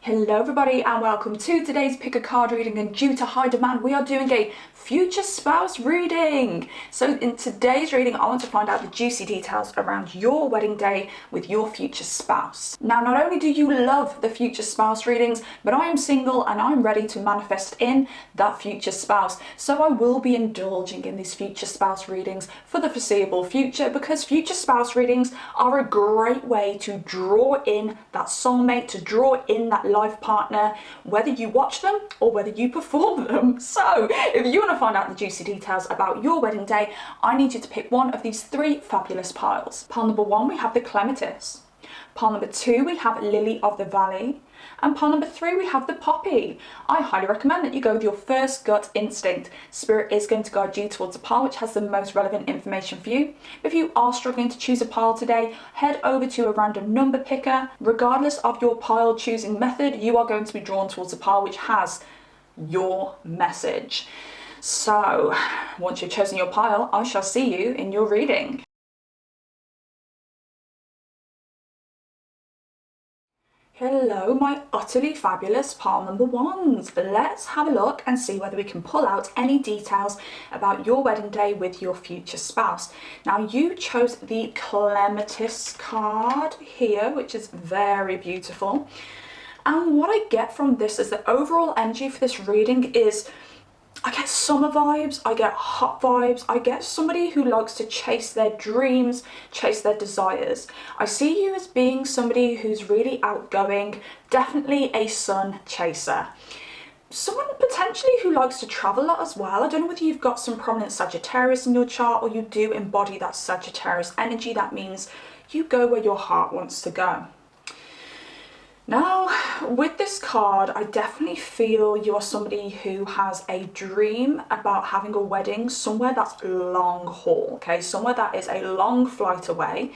Hello everybody and welcome to today's pick a card reading, and due to high demand we are doing a future spouse reading. So in today's reading I want to find out the juicy details around your wedding day with your future spouse. Now, not only do you love the future spouse readings, but I am single and I'm ready to manifest in that future spouse. So I will be indulging in these future spouse readings for the foreseeable future, because future spouse readings are a great way to draw in that soulmate, to draw in that life partner, whether you watch them or whether you perform them. So if you want to find out the juicy details about your wedding day, I need you to pick one of these three fabulous piles. Pile number one, we have the clematis. Pile number two, we have lily of the valley. And pile number three, we have the poppy. I highly recommend that you go with your first gut instinct. Spirit is going to guide you towards a pile which has the most relevant information for you. If you are struggling to choose a pile today, head over to a random number picker. Regardless of your pile choosing method, you are going to be drawn towards a pile which has your message. So once you've chosen your pile, I shall see you in your reading. Hello, my utterly fabulous pile number ones. Let's have a look and see whether we can pull out any details about your wedding day with your future spouse. Now, you chose the clematis card here, which is very beautiful. And what I get from this is the overall energy for this reading is, I get summer vibes, I get hot vibes, I get somebody who likes to chase their dreams, chase their desires. I see you as being somebody who's really outgoing, definitely a sun chaser. Someone potentially who likes to travel a lot as well. I don't know whether you've got some prominent Sagittarius in your chart, or you do embody that Sagittarius energy. That means you go where your heart wants to go. Now, with this card, I definitely feel you are somebody who has a dream about having a wedding somewhere that's long haul, okay? Somewhere that is a long flight away.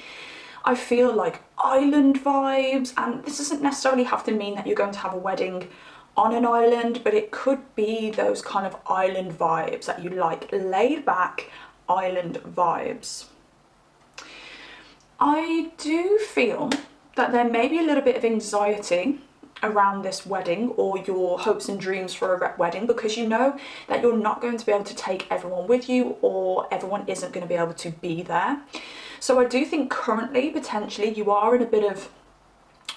I feel like island vibes, and this doesn't necessarily have to mean that you're going to have a wedding on an island, but it could be those kind of island vibes that you like, laid back island vibes. I do feel that there may be a little bit of anxiety around this wedding or your hopes and dreams for a wedding, because you know that you're not going to be able to take everyone with you, or everyone isn't going to be able to be there. So I do think currently, potentially, you are in a bit of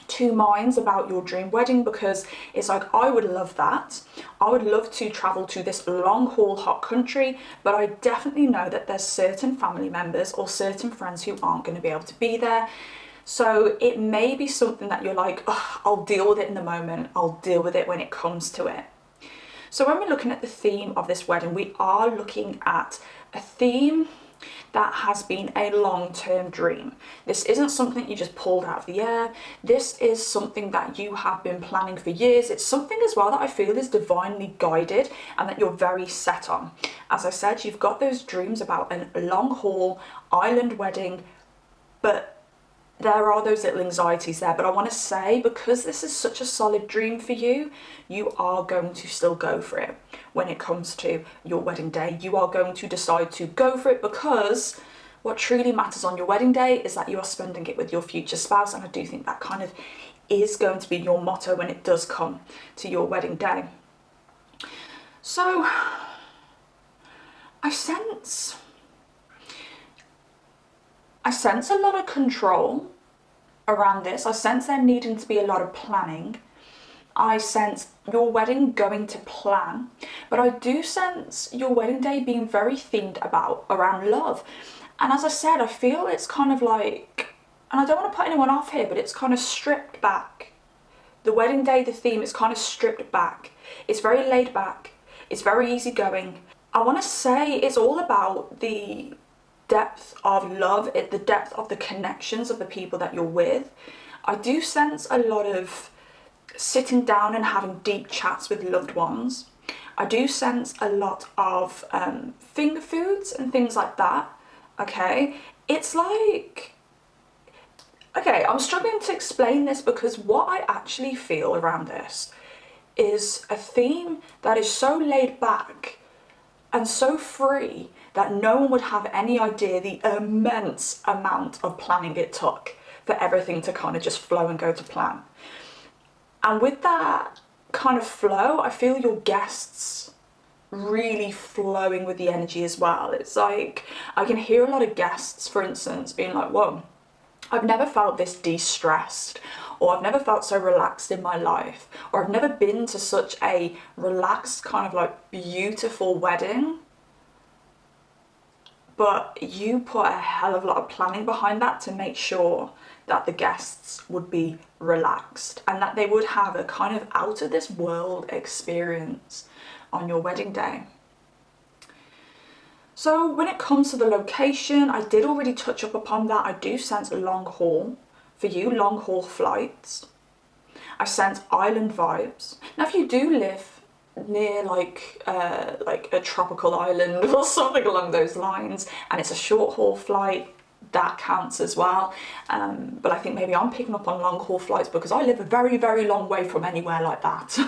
two minds about your dream wedding, because it's like, I would love that. I would love to travel to this long haul hot country, but I definitely know that there's certain family members or certain friends who aren't going to be able to be there. So it may be something that you're like, oh, I'll deal with it in the moment. I'll deal with it when it comes to it. So when we're looking at the theme of this wedding, we are looking at a theme that has been a long-term dream. This isn't something you just pulled out of the air. This is something that you have been planning for years. It's something as well that I feel is divinely guided and that you're very set on. As I said, you've got those dreams about a long-haul island wedding, but there are those little anxieties there. But I want to say, because this is such a solid dream for you, you are going to still go for it when it comes to your wedding day. You are going to decide to go for it, because what truly matters on your wedding day is that you are spending it with your future spouse. And I do think that kind of is going to be your motto when it does come to your wedding day. So I sense a lot of control around this. I sense there needing to be a lot of planning. I sense your wedding going to plan, but I do sense your wedding day being very themed around love. And as I said, I feel it's kind of like, and I don't want to put anyone off here, but it's kind of stripped back. The wedding day, the theme is kind of stripped back. It's very laid back. It's very easygoing. I want to say it's all about the depth of love, the depth of the connections of the people that you're with. I do sense a lot of sitting down and having deep chats with loved ones. I do sense a lot of finger foods and things like that. Okay, it's like, okay, I'm struggling to explain this, because what I actually feel around this is a theme that is so laid back and so free that no one would have any idea the immense amount of planning it took for everything to kind of just flow and go to plan. And with that kind of flow, I feel your guests really flowing with the energy as well. It's like, I can hear a lot of guests, for instance, being like, whoa, I've never felt this de-stressed, or I've never felt so relaxed in my life, or I've never been to such a relaxed kind of like beautiful wedding. But you put a hell of a lot of planning behind that to make sure that the guests would be relaxed and that they would have a kind of out of this world experience on your wedding day. So when it comes to the location, I did already touch up upon that. I do sense long haul for you, long haul flights. I sense island vibes. Now, if you do live near like a tropical island or something along those lines, and it's a short haul flight, that counts as well. But I think maybe I'm picking up on long haul flights because I live a very, very long way from anywhere like that.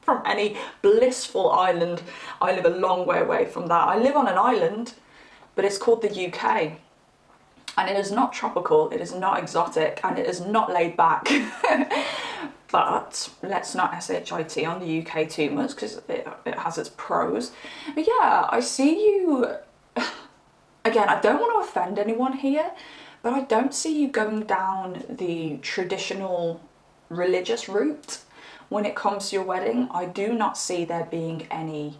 From any blissful island, I live a long way away from that. I live on an island, but it's called the UK. And it is not tropical, it is not exotic, and it is not laid back. But let's not SHIT on the UK too much because it has its pros. But yeah, I see you. Again, I don't want to offend anyone here, but I don't see you going down the traditional religious route when it comes to your wedding. I do not see there being any.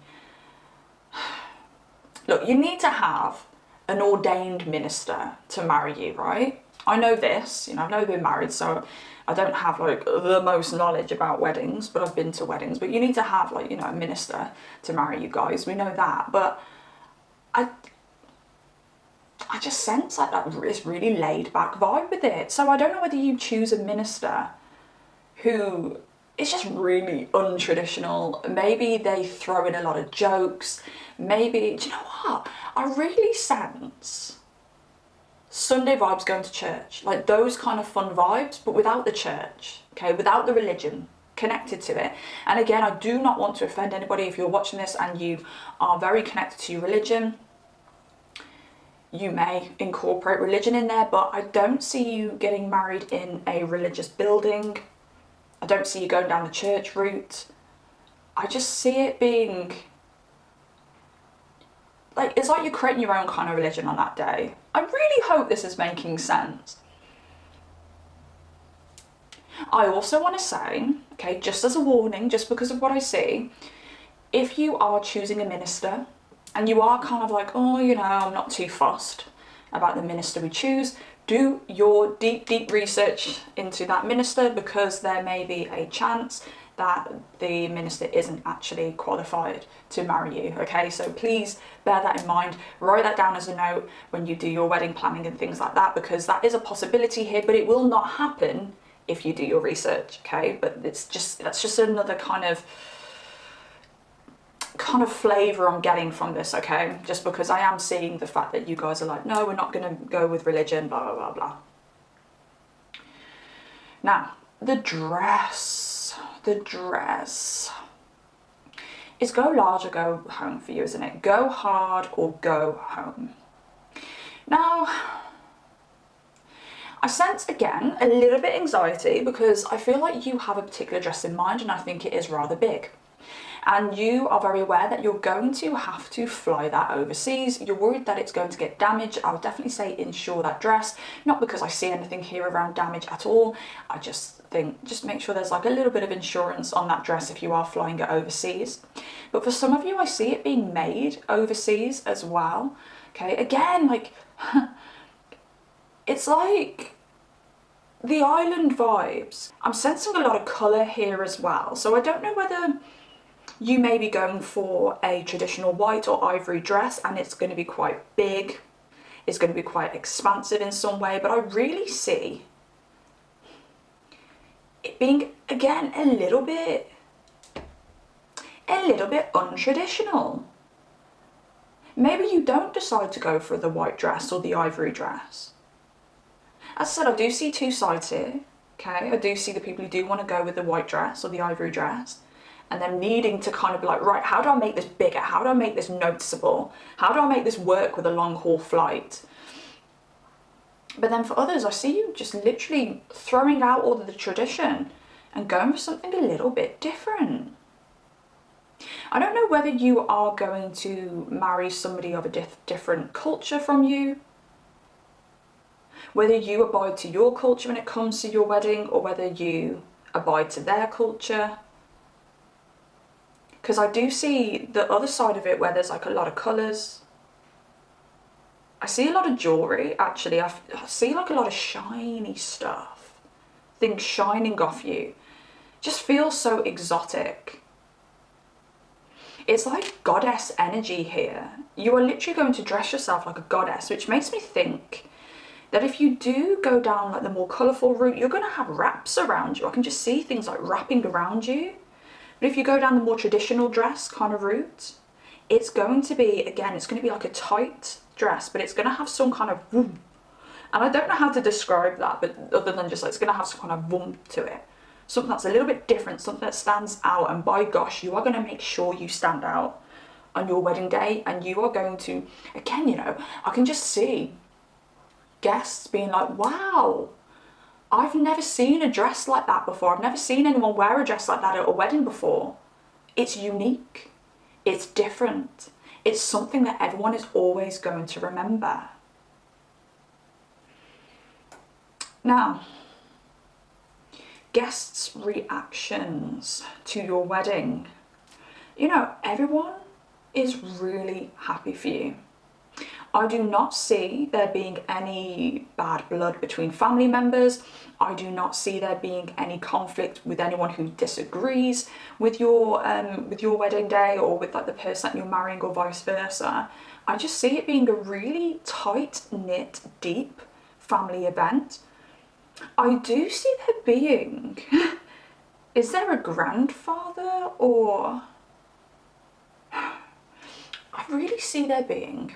Look, you need to have an ordained minister to marry you, right? I know this, I've never been married, so I don't have like the most knowledge about weddings, but I've been to weddings. But you need to have like, a minister to marry you guys. We know that. But I just sense like that this really laid back vibe with it. So I don't know whether you choose a minister who is just really untraditional. Maybe they throw in a lot of jokes. Maybe, do you know what? I really sense Sunday vibes going to church, like those kind of fun vibes, but without the church, okay, without the religion connected to it. And again, I do not want to offend anybody. If you're watching this and you are very connected to your religion, you may incorporate religion in there, but I don't see you getting married in a religious building. I don't see you going down the church route. I just see it being like, it's like you're creating your own kind of religion on that day. I really hope this is making sense. I also want to say, okay, just as a warning, just because of what I see, if you are choosing a minister and you are kind of like, oh, I'm not too fussed about the minister we choose, do your deep, deep research into that minister, because there may be a chance that the minister isn't actually qualified to marry you, okay? So please bear that in mind. Write that down as a note when you do your wedding planning and things like that, because that is a possibility here, but it will not happen if you do your research, okay? But that's just another kind of flavour I'm getting from this, okay? Just because I am seeing the fact that you guys are like, no, we're not gonna go with religion, blah, blah, blah, blah. Now, the dress. It's go large or go home for you, isn't it? Go hard or go home. Now, I sense, again, a little bit anxiety because I feel like you have a particular dress in mind and I think it is rather big. And you are very aware that you're going to have to fly that overseas. You're worried that it's going to get damaged. I would definitely say insure that dress. Not because I see anything here around damage at all. I just think, just make sure there's like a little bit of insurance on that dress if you are flying it overseas. But for some of you, I see it being made overseas as well. Okay, again, like, it's like the island vibes. I'm sensing a lot of colour here as well. So I don't know whether you may be going for a traditional white or ivory dress and it's going to be quite big, it's going to be quite expansive in some way, but I really see it being, again, a little bit untraditional. Maybe you don't decide to go for the white dress or the ivory dress. As I said, I do see two sides here, okay? I do see the people who do want to go with the white dress or the ivory dress, and then needing to kind of be like, right, how do I make this bigger? How do I make this noticeable? How do I make this work with a long haul flight? But then for others, I see you just literally throwing out all of the tradition and going for something a little bit different. I don't know whether you are going to marry somebody of a different culture from you, whether you abide to your culture when it comes to your wedding, or whether you abide to their culture. Because I do see the other side of it where there's like a lot of colours. I see a lot of jewellery, actually. I see like a lot of shiny stuff. Things shining off you. Just feels so exotic. It's like goddess energy here. You are literally going to dress yourself like a goddess, which makes me think that if you do go down like the more colourful route, you're going to have wraps around you. I can just see things like wrapping around you. But if you go down the more traditional dress kind of route, it's going to be, again, it's going to be like a tight dress, but it's going to have some kind of boom. And I don't know how to describe that, but other than just like, it's going to have some kind of boom to it. Something that's a little bit different, something that stands out, and by gosh, you are going to make sure you stand out on your wedding day, and you are going to, again, you know, I can just see guests being like, wow, I've never seen a dress like that before. I've never seen anyone wear a dress like that at a wedding before. It's unique. It's different. It's something that everyone is always going to remember. Now, guests' reactions to your wedding. You know, everyone is really happy for you. I do not see there being any bad blood between family members. I do not see there being any conflict with anyone who disagrees with your wedding day, or with like the person that you're marrying, or vice versa. I just see it being a really tight-knit, deep family event. I do see there being, is there a grandfather, or I really see there being,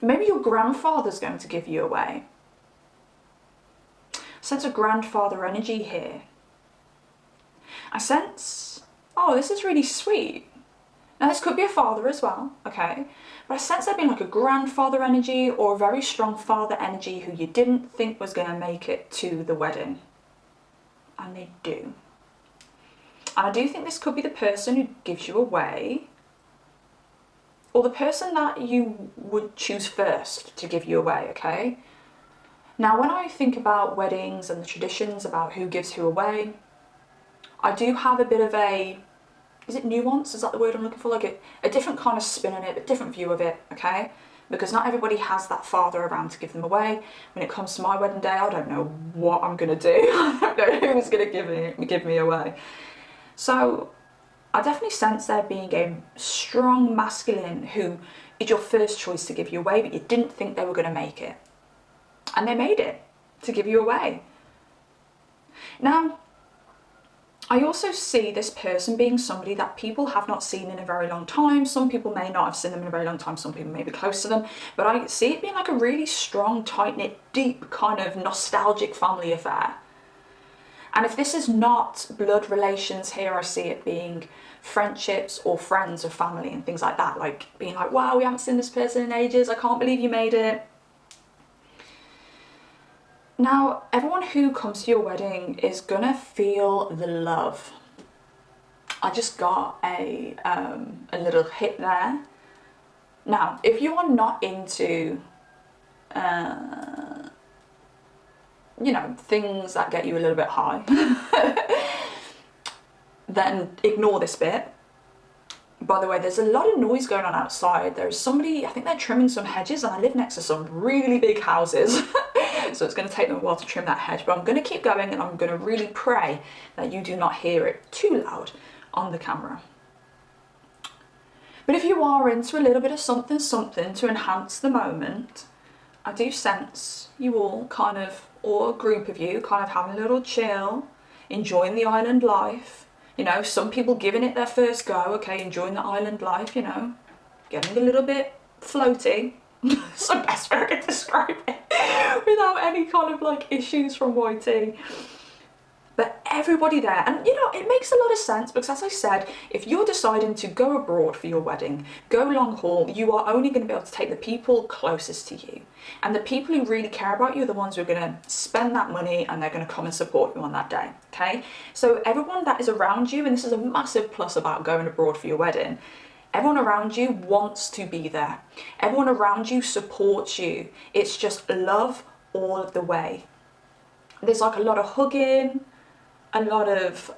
maybe your grandfather's going to give you away. I sense a grandfather energy here. I sense, oh, this is really sweet. Now this could be a father as well, okay? But I sense there being like a grandfather energy, or a very strong father energy who you didn't think was going to make it to the wedding. And they do. And I do think this could be the person who gives you away, or the person that you would choose first to give you away, okay? Now, when I think about weddings and the traditions about who gives who away, I do have a bit of a, is it nuance? Is that the word I'm looking for? Like a different kind of spin on it, a different view of it, okay? Because not everybody has that father around to give them away. When it comes to my wedding day, I don't know what I'm gonna do. I don't know who's gonna give me away. So I definitely sense there being a strong masculine who is your first choice to give you away, but you didn't think they were going to make it. And they made it to give you away. Now, I also see this person being somebody that people have not seen in a very long time. Some people may not have seen them in a very long time. Some people may be close to them. But I see it being like a really strong, tight-knit, deep kind of nostalgic family affair. And if this is not blood relations here, I see it being friendships or friends or family and things like that. Like being like, wow, we haven't seen this person in ages. I can't believe you made it. Now, everyone who comes to your wedding is gonna feel the love. I just got a little hit there. Now, if you are not into, you know, things that get you a little bit high, then ignore this bit. By the way, there's a lot of noise going on outside. There's somebody, I think they're trimming some hedges, and I live next to some really big houses. So it's going to take them a while to trim that hedge, but I'm going to keep going, and I'm going to really pray that you do not hear it too loud on the camera. But if you are into a little bit of something to enhance the moment, I do sense you all kind of, or a group of you, kind of having a little chill, enjoying the island life. You know, some people giving it their first go, okay, enjoying the island life, you know, getting a little bit floaty. It's the best way I can describe it without any kind of like issues from YT. But everybody there, and you know, it makes a lot of sense because, as I said, if you're deciding to go abroad for your wedding, go long haul, you are only going to be able to take the people closest to you. And the people who really care about you are the ones who are going to spend that money and they're going to come and support you on that day, okay? So everyone that is around you, and this is a massive plus about going abroad for your wedding, everyone around you wants to be there. Everyone around you supports you. It's just love all of the way. There's like a lot of hugging, a lot of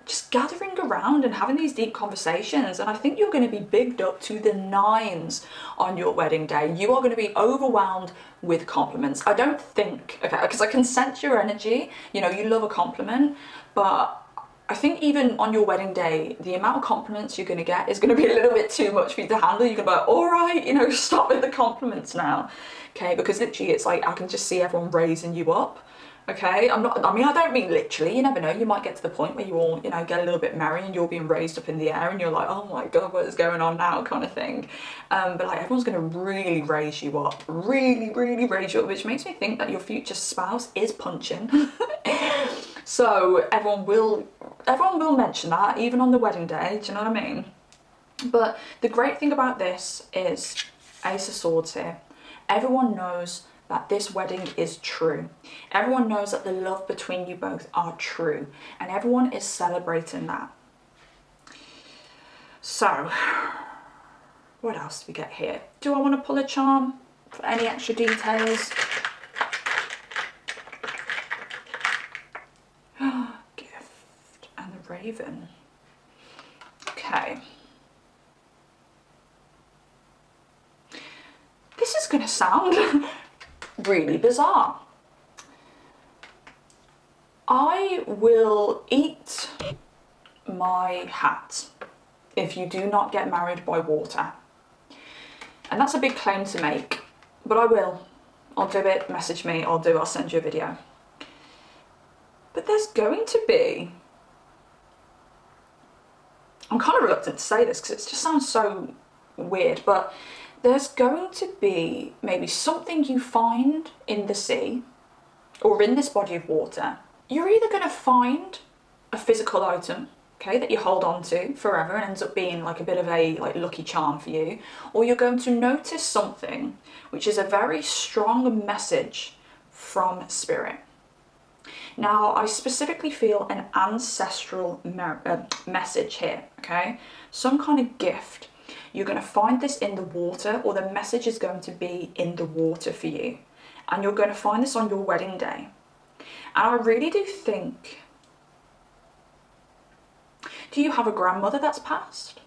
just gathering around and having these deep conversations. And I think you're going to be bigged up to the nines on your wedding day. You are going to be overwhelmed with compliments. I don't think, okay, because I can sense your energy, you know, you love a compliment, but I think even on your wedding day, the amount of compliments you're going to get is going to be a little bit too much for you to handle. You're going to be like, all right, you know, stop with the compliments now, okay? Because literally it's like, I can just see everyone raising you up. Okay, I don't mean literally, you never know, you might get to the point where you all, you know, get a little bit merry and you're being raised up in the air and you're like, oh my God, what is going on now, kind of thing. But like, everyone's going to really raise you up, really raise you up, which makes me think that your future spouse is punching. So everyone will mention that, even on the wedding day, do you know what I mean? But the great thing about this is, Ace of Swords here, everyone knows that this wedding is true. Everyone knows that the love between you both are true, and everyone is celebrating that. So, what else do we get here? Do I want to pull a charm for any extra details? Gift and the Raven. Okay. This is going to sound really bizarre. I will eat my hat if you do not get married by water. And that's a big claim to make, but I will. I'll do it, message me, I'll send you a video. But there's going to be, I'm kind of reluctant to say this because it just sounds so weird, but there's going to be maybe something you find in the sea or in this body of water. You're either going to find a physical item, okay, that you hold on to forever and ends up being like a bit of a like lucky charm for you, or you're going to notice something which is a very strong message from spirit. Now, I specifically feel an ancestral message here, okay? Some kind of gift. You're going to find this in the water, or the message is going to be in the water for you. And you're going to find this on your wedding day. And I really do think, do you have a grandmother that's passed?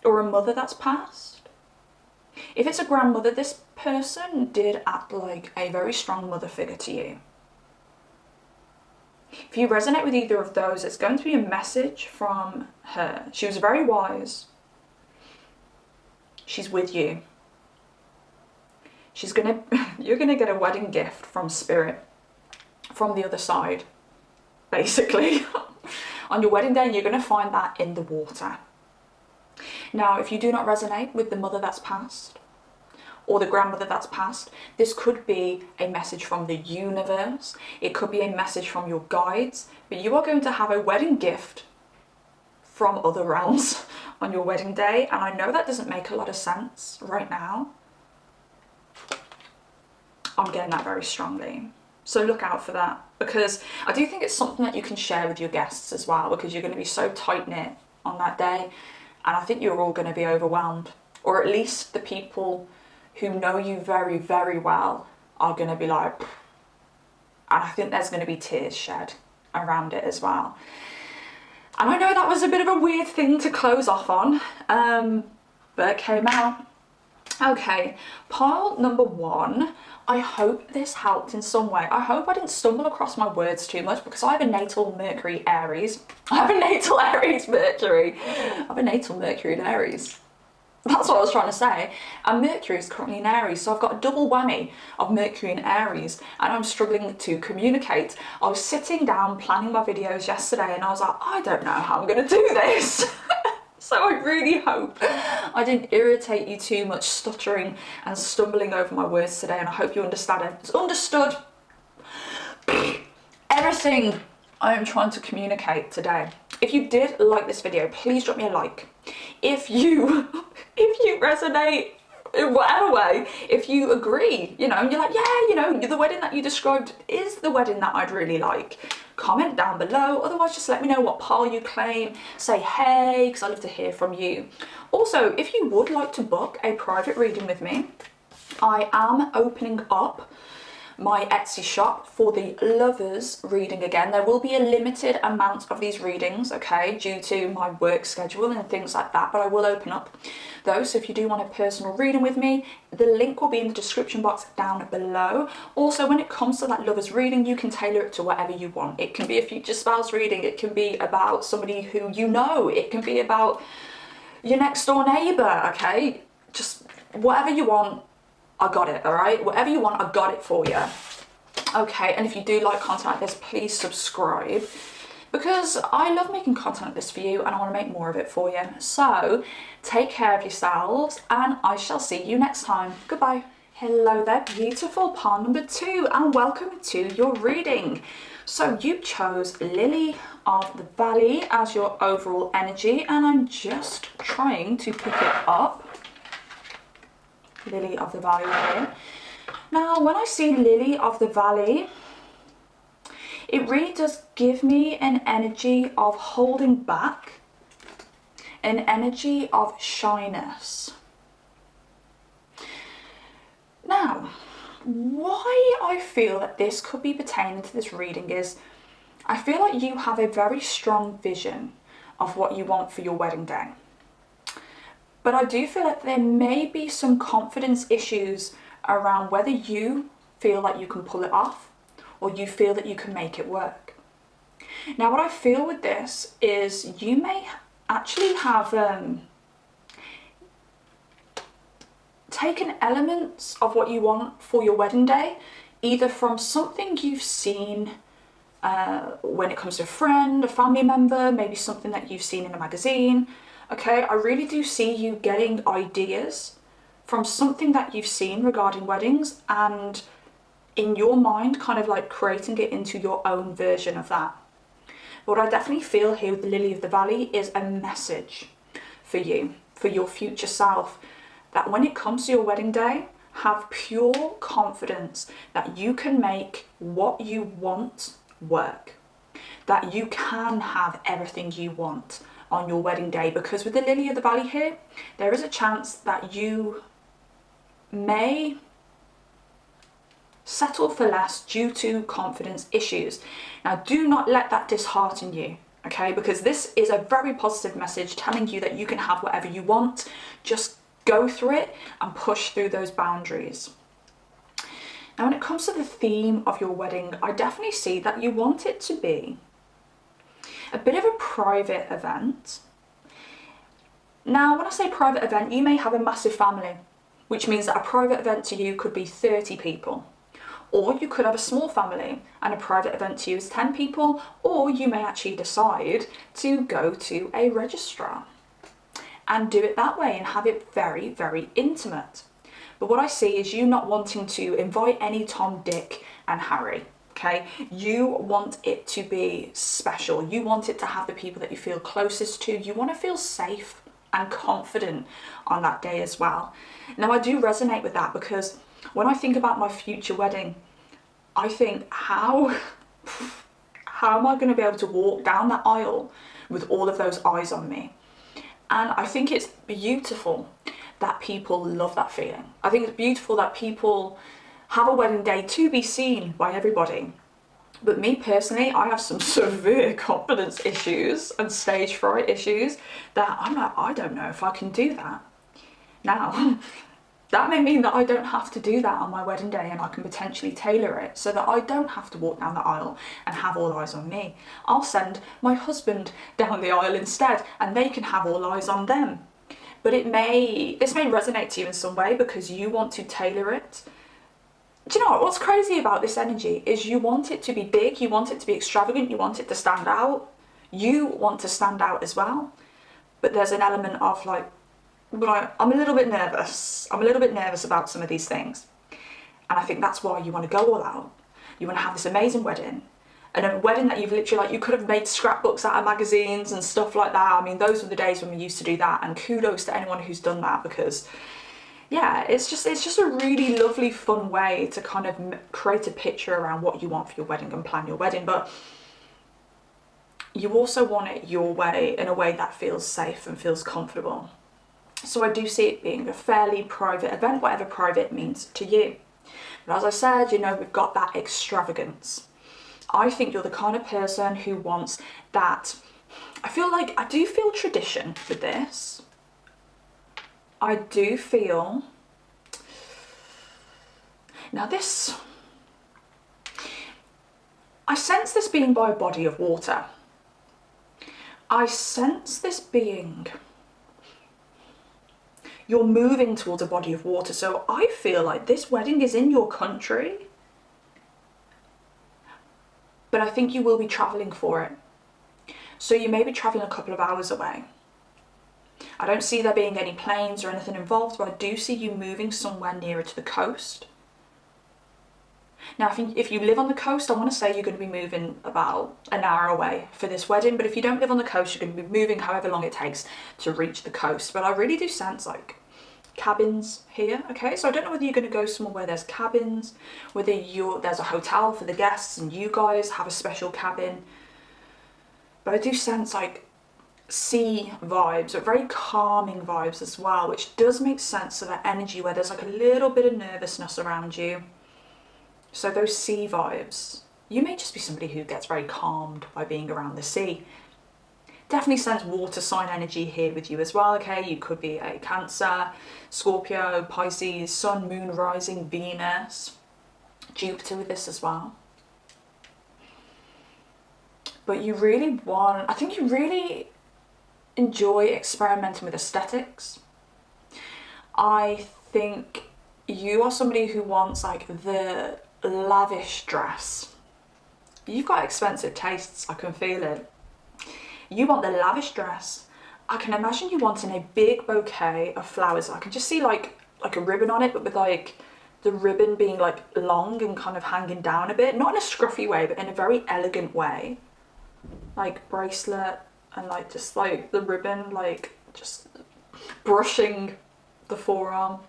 Or a mother that's passed? If it's a grandmother, this person did act like a very strong mother figure to you. If you resonate with either of those, it's going to be a message from her. She was very wise. She's with you. You're gonna get a wedding gift from spirit, from the other side, basically. On your wedding day, and you're gonna find that in the water. Now, if you do not resonate with the mother that's passed, or the grandmother that's passed, this could be a message from the universe. It could be a message from your guides, but you are going to have a wedding gift from other realms on your wedding day. And I know that doesn't make a lot of sense right now. I'm getting that very strongly. So look out for that, because I do think it's something that you can share with your guests as well, because you're going to be so tight-knit on that day. And I think you're all going to be overwhelmed, or at least the people who know you very, very well are going to be like, and I think there's going to be tears shed around it as well. And I know that was a bit of a weird thing to close off on, but it came out. Okay, pile number one. I hope this helped in some way. I hope I didn't stumble across my words too much, because I have a natal Mercury Aries. I have a natal Aries Mercury. I have a natal Mercury in Aries. That's what I was trying to say. And Mercury is currently in Aries, so I've got a double whammy of Mercury in Aries, and I'm struggling to communicate. I was sitting down planning my videos yesterday, and I was like, I don't know how I'm going to do this. So I really hope I didn't irritate you too much stuttering and stumbling over my words today, and I hope you understood everything I am trying to communicate today. If you did like this video, please drop me a like. If you resonate in whatever way, if you agree, you know, and you're like, yeah, you know, the wedding that you described is the wedding that I'd really like, comment down below. Otherwise, just let me know what pile you claim. Say hey, because I love to hear from you. Also, if you would like to book a private reading with me, I am opening up my Etsy shop for the lovers reading again. There will be a limited amount of these readings, okay, due to my work schedule and things like that, but I will open up those. So if you do want a personal reading with me, the link will be in the description box down below. Also, when it comes to that lovers reading, you can tailor it to whatever you want. It can be a future spouse reading, it can be about somebody who you know, it can be about your next door neighbour, okay, just whatever you want, I got it, all right? Whatever you want, I got it for you. Okay, and if you do like content like this, please subscribe, because I love making content like this for you and I want to make more of it for you. So take care of yourselves and I shall see you next time. Goodbye. Hello there, beautiful pile number 2, and welcome to your reading. So you chose Lily of the Valley as your overall energy, and I'm just trying to pick it up. Lily of the Valley here. Now, when I see Lily of the Valley, it really does give me an energy of holding back, an energy of shyness. Now, why I feel that this could be pertaining to this reading is I feel like you have a very strong vision of what you want for your wedding day. But I do feel like there may be some confidence issues around whether you feel like you can pull it off or you feel that you can make it work. Now, what I feel with this is you may actually have taken elements of what you want for your wedding day, either from something you've seen when it comes to a friend, a family member, maybe something that you've seen in a magazine. Okay, I really do see you getting ideas from something that you've seen regarding weddings and in your mind kind of like creating it into your own version of that. What I definitely feel here with the Lily of the Valley is a message for you, for your future self, that when it comes to your wedding day, have pure confidence that you can make what you want work, that you can have everything you want on your wedding day, because with the Lily of the Valley here, there is a chance that you may settle for less due to confidence issues. Now, do not let that dishearten you, okay, because this is a very positive message telling you that you can have whatever you want. Just go through it and push through those boundaries. Now, when it comes to the theme of your wedding, I definitely see that you want it to be a bit of a private event. Now, when I say private event, you may have a massive family, which means that a private event to you could be 30 people. Or you could have a small family and a private event to you is 10 people, or you may actually decide to go to a registrar and do it that way and have it very, very intimate. But what I see is you not wanting to invite any Tom, Dick and Harry. Okay, you want it to be special. You want it to have the people that you feel closest to. You want to feel safe and confident on that day as well. Now, I do resonate with that because when I think about my future wedding, I think how am I going to be able to walk down that aisle with all of those eyes on me? And I think it's beautiful that people love that feeling. I think it's beautiful that people have a wedding day to be seen by everybody. But me personally, I have some severe confidence issues and stage fright issues that I'm like, I don't know if I can do that. Now, that may mean that I don't have to do that on my wedding day, and I can potentially tailor it so that I don't have to walk down the aisle and have all eyes on me. I'll send my husband down the aisle instead and they can have all eyes on them. But this may resonate to you in some way because you want to tailor it. Do you know what's crazy about this energy is you want it to be big, you want it to be extravagant, you want it to stand out. You want to stand out as well. But there's an element of like, I'm a little bit nervous. I'm a little bit nervous about some of these things. And I think that's why you want to go all out. You want to have this amazing wedding And a wedding that you've literally, like, you could have made scrapbooks out of magazines and stuff like that. I mean, those were the days when we used to do that, and kudos to anyone who's done that, because yeah, it's just a really lovely, fun way to kind of create a picture around what you want for your wedding and plan your wedding. But you also want it your way, in a way that feels safe and feels comfortable. So I do see it being a fairly private event, whatever private means to you. But as I said, you know, we've got that extravagance. I think you're the kind of person who wants that. I do feel tradition with this. I do feel, now this, I sense this being by a body of water. I sense this being, you're moving towards a body of water. So I feel like this wedding is in your country, but I think you will be traveling for it. So you may be traveling a couple of hours away. I don't see there being any planes or anything involved, but I do see you moving somewhere nearer to the coast. Now, if you live on the coast, I want to say you're going to be moving about an hour away for this wedding. But if you don't live on the coast, you're going to be moving however long it takes to reach the coast. But I really do sense like cabins here. Okay, so I don't know whether you're going to go somewhere where there's cabins, whether there's a hotel for the guests and you guys have a special cabin. But I do sense like sea vibes, but very calming vibes as well, which does make sense of that energy where there's like a little bit of nervousness around you. So those sea vibes, you may just be somebody who gets very calmed by being around the sea. Definitely sense water sign energy here with you as well, okay? You could be a Cancer, Scorpio, Pisces, Sun, Moon, Rising, Venus, Jupiter with this as well. But you really I think you really enjoy experimenting with aesthetics. I think you are somebody who wants like the lavish dress. You've got expensive tastes, I can feel it. You want the lavish dress. I can imagine you wanting a big bouquet of flowers. I can just see like a ribbon on it, but with like the ribbon being like long and kind of hanging down a bit, not in a scruffy way, but in a very elegant way. Like bracelet and like just like the ribbon, like just brushing the forearm.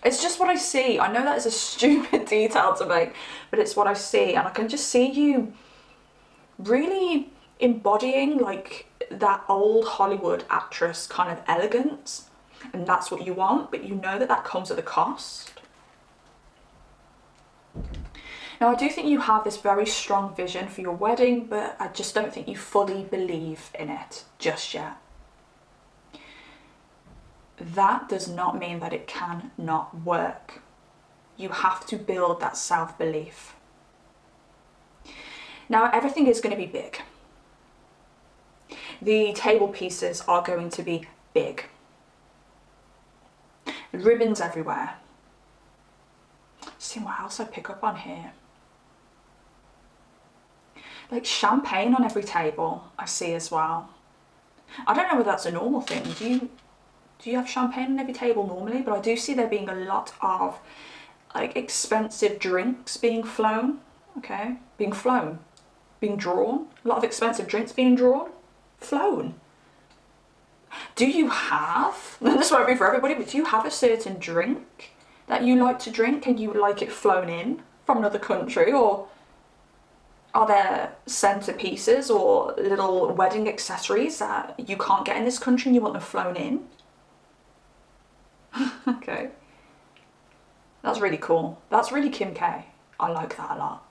It's just what I see. I know that is a stupid detail to make, but it's what I see. And I can just see you really embodying like that old Hollywood actress kind of elegance. And that's what you want, but you know that that comes at a cost. Now, I do think you have this very strong vision for your wedding, but I just don't think you fully believe in it just yet. That does not mean that it cannot work. You have to build that self-belief. Now, everything is going to be big. The table pieces are going to be big. Ribbons everywhere. See what else I pick up on here. Like champagne on every table, I see as well. I don't know whether that's a normal thing. Do you have champagne on every table normally? But I do see there being a lot of like expensive drinks being flown. Okay, being flown, being drawn. A lot of expensive drinks being drawn, flown. Do you have, this won't be for everybody, but do you have a certain drink that you like to drink and you like it flown in from another country? Or are there centerpieces or little wedding accessories that you can't get in this country and you want them flown in? Okay. That's really cool. That's really Kim K. I like that a lot.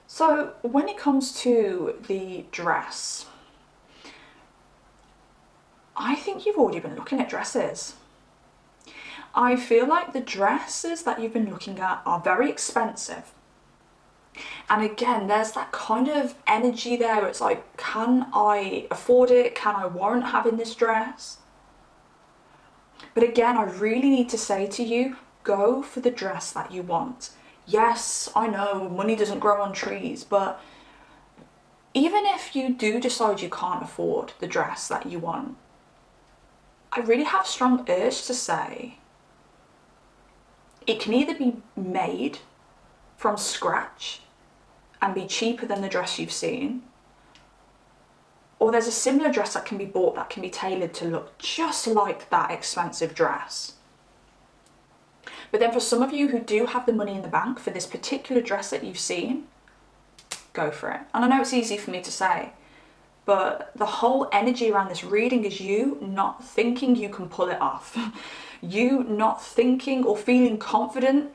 So when it comes to the dress, I think you've already been looking at dresses. I feel like the dresses that you've been looking at are very expensive. And again, there's that kind of energy there where it's like, can I afford it? Can I warrant having this dress? But again, I really need to say to you, go for the dress that you want. Yes, I know money doesn't grow on trees, but even if you do decide you can't afford the dress that you want, I really have a strong urge to say it can either be made from scratch and be cheaper than the dress you've seen, or there's a similar dress that can be bought that can be tailored to look just like that expensive dress. But then for some of you who do have the money in the bank for this particular dress that you've seen, go for it. And I know it's easy for me to say, but the whole energy around this reading is you not thinking you can pull it off. You not thinking or feeling confident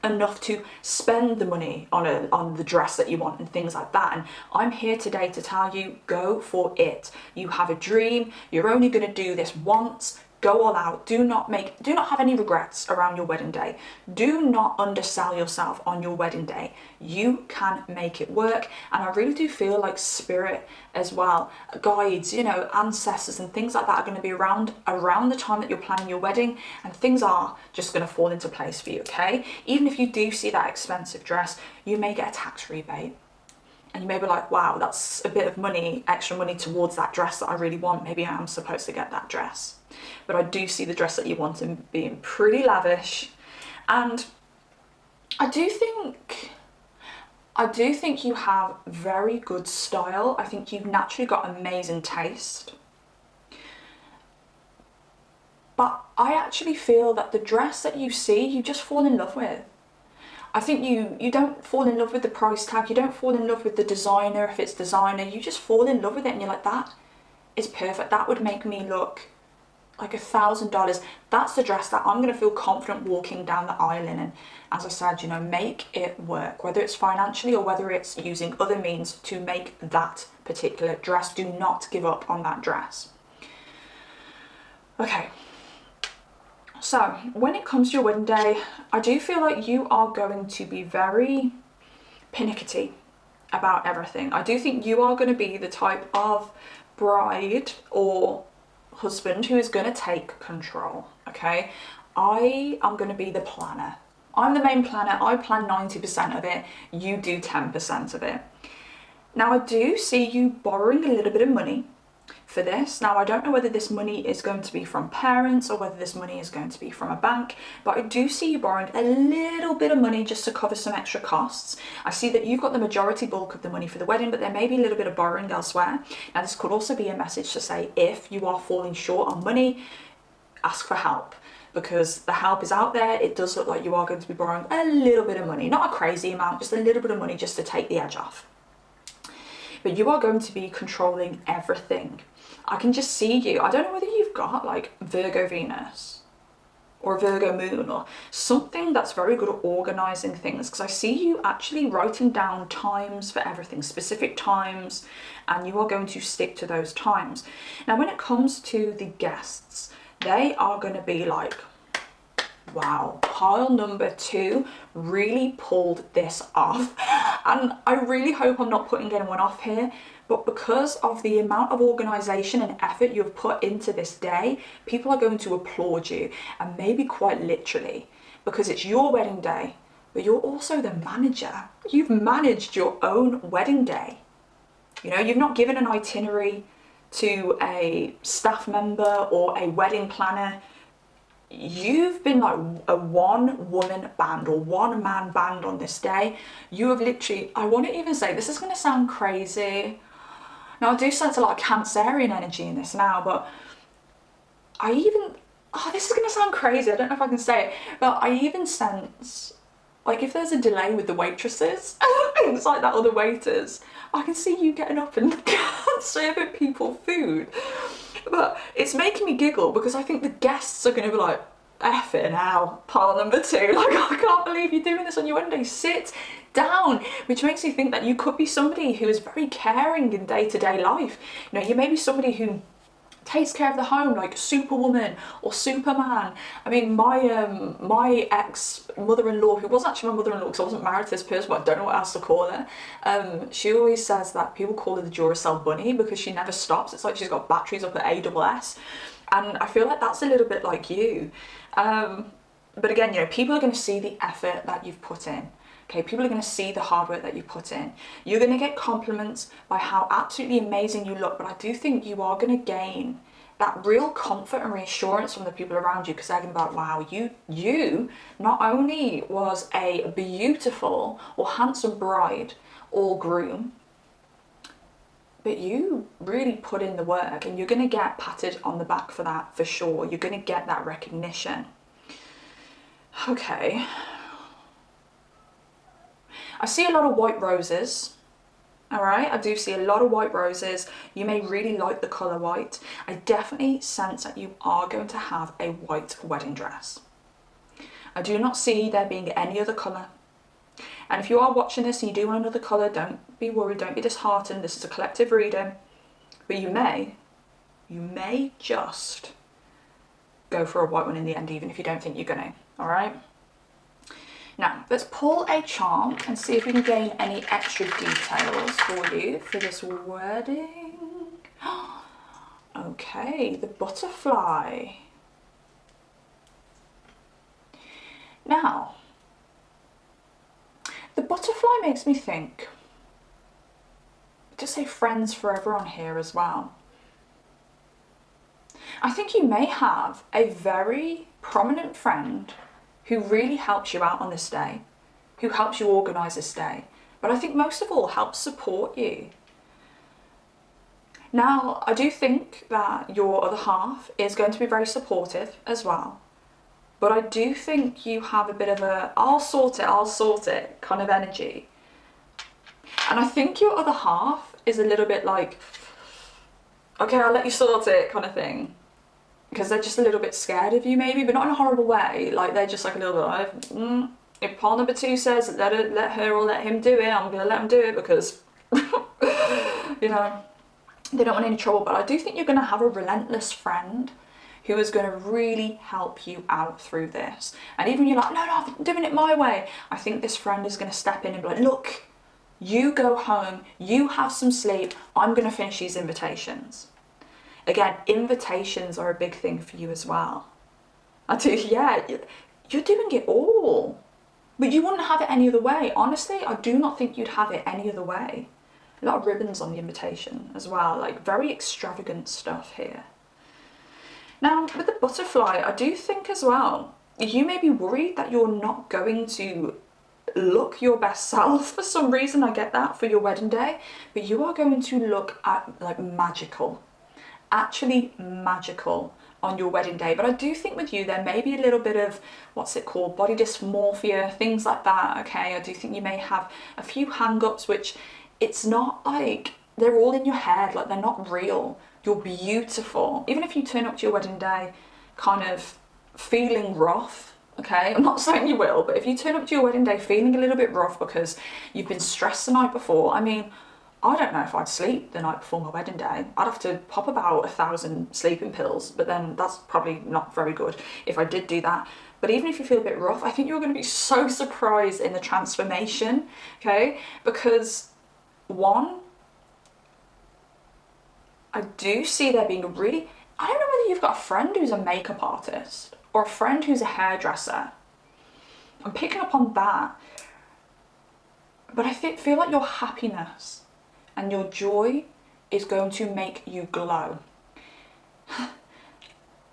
enough to spend the money on the dress that you want and things like that. And I'm here today to tell you, go for it. You have a dream. You're only going to do this once. Go all out. Do not have any regrets around your wedding day. Do not undersell yourself on your wedding day. You can make it work. And I really do feel like spirit as well, guides, you know, ancestors and things like that are going to be around the time that you're planning your wedding, and things are just going to fall into place for you, okay? Even if you do see that expensive dress, you may get a tax rebate. And you may be like, wow, that's a bit of money, extra money towards that dress that I really want. Maybe I am supposed to get that dress. But I do see the dress that you want in being pretty lavish. And I do think you have very good style. I think you've naturally got amazing taste. But I actually feel that the dress that you see, you just fall in love with. I think you don't fall in love with the price tag. You don't fall in love with the designer if it's designer. You just fall in love with it and you're like, that is perfect. That would make me look like $1,000. That's the dress that I'm going to feel confident walking down the aisle in. And as I said, you know, make it work, whether it's financially or whether it's using other means to make that particular dress. Do not give up on that dress. Okay. So when it comes to your wedding day, I do feel like you are going to be very pernickety about everything. I do think you are going to be the type of bride or husband who is going to take control, okay? I am going to be the planner. I'm the main planner. I plan 90% of it. You do 10% of it. Now, I do see you borrowing a little bit of money for this. Now, I don't know whether this money is going to be from parents or whether this money is going to be from a bank, but I do see you borrowing a little bit of money just to cover some extra costs. I see that you've got the majority bulk of the money for the wedding, but there may be a little bit of borrowing elsewhere. Now, this could also be a message to say, if you are falling short on money, ask for help, because the help is out there. It does look like you are going to be borrowing a little bit of money, not a crazy amount, just a little bit of money just to take the edge off. But you are going to be controlling everything. I can just see you. I don't know whether you've got like Virgo Venus or Virgo Moon or something that's very good at organising things, because I see you actually writing down times for everything, specific times, and you are going to stick to those times. Now, when it comes to the guests, they are going to be like, wow, pile number 2 really pulled this off. And I really hope I'm not putting anyone off here, but because of the amount of organisation and effort you've put into this day, people are going to applaud you, and maybe quite literally, because it's your wedding day, but you're also the manager. You've managed your own wedding day. You know, you've not given an itinerary to a staff member or a wedding planner. You've been like a one-woman band or one-man band on this day. You have literally, I want to even say, this is going to sound crazy. Now, I do sense a lot of Cancerian energy in this now, but this is going to sound crazy. I don't know if I can say it, but I even sense, like, if there's a delay with the waitresses, things like that, or the waiters, I can see you getting up and serving people food. But it's making me giggle because I think the guests are going to be like, F it now, pile number 2. Like, I can't believe you're doing this on your wedding day. Sit down. Which makes me think that you could be somebody who is very caring in day-to-day life. You know, you may be somebody who takes care of the home, like Superwoman or Superman. I mean, my ex mother-in-law, who was actually my mother-in-law because I wasn't married to this person, but I don't know what else to call her. She always says that people call her the Duracell bunny because she never stops. It's like she's got batteries up at AWS. And I feel like that's a little bit like you. But again, you know, people are going to see the effort that you've put in. Okay, people are going to see the hard work that you put in. You're going to get compliments by how absolutely amazing you look, but I do think you are going to gain that real comfort and reassurance from the people around you, because they're going to be like, wow, you not only was a beautiful or handsome bride or groom, but you really put in the work, and you're going to get patted on the back for that, for sure. You're going to get that recognition. Okay. I see a lot of white roses. All right, I do see a lot of white roses. You may really like the colour white. I definitely sense that you are going to have a white wedding dress. I do not see there being any other colour. And if you are watching this and you do want another colour, don't be worried, don't be disheartened. This is a collective reading. But you may just go for a white one in the end, even if you don't think you're going to. All right? Now, let's pull a charm and see if we can gain any extra details for you for this wedding. Okay, the butterfly. Now, the butterfly makes me think, just say friends forever on here as well. I think you may have a very prominent friend who really helps you out on this day, who helps you organise this day, but I think most of all helps support you. Now, I do think that your other half is going to be very supportive as well, but I do think you have a bit of a I'll sort it kind of energy. And I think your other half is a little bit like, okay, I'll let you sort it kind of thing. Because they're just a little bit scared of you maybe, but not in a horrible way. Like they're just like a little bit, if partner number 2 says let her or let him do it, I'm going to let him do it because, you know, they don't want any trouble. But I do think you're going to have a relentless friend who is going to really help you out through this. And even you're like, no, I'm doing it my way. I think this friend is going to step in and be like, look, you go home, you have some sleep, I'm going to finish these invitations. Again, invitations are a big thing for you as well. I do, yeah, you're doing it all. But you wouldn't have it any other way. Honestly, I do not think you'd have it any other way. A lot of ribbons on the invitation as well, like very extravagant stuff here. Now, with the butterfly, I do think as well, you may be worried that you're not going to look your best self for some reason. I get that for your wedding day, but you are going to look at like magical. Actually magical on your wedding day. But I do think with you there may be a little bit of, what's it called, body dysmorphia, things like that. Okay, I do think you may have a few hang-ups, which it's not like they're all in your head, like they're not real. You're beautiful. Even if you turn up to your wedding day kind of feeling rough, okay, I'm not saying you will, but if you turn up to your wedding day feeling a little bit rough because you've been stressed the night before, I mean, I don't know if I'd sleep the night before my wedding day. I'd have to pop about 1,000 sleeping pills, but then that's probably not very good if I did do that. But even if you feel a bit rough, I think you're going to be so surprised in the transformation, okay? Because one, I do see there being a really, I don't know whether you've got a friend who's a makeup artist or a friend who's a hairdresser. I'm picking up on that. But I feel like your happiness and your joy is going to make you glow.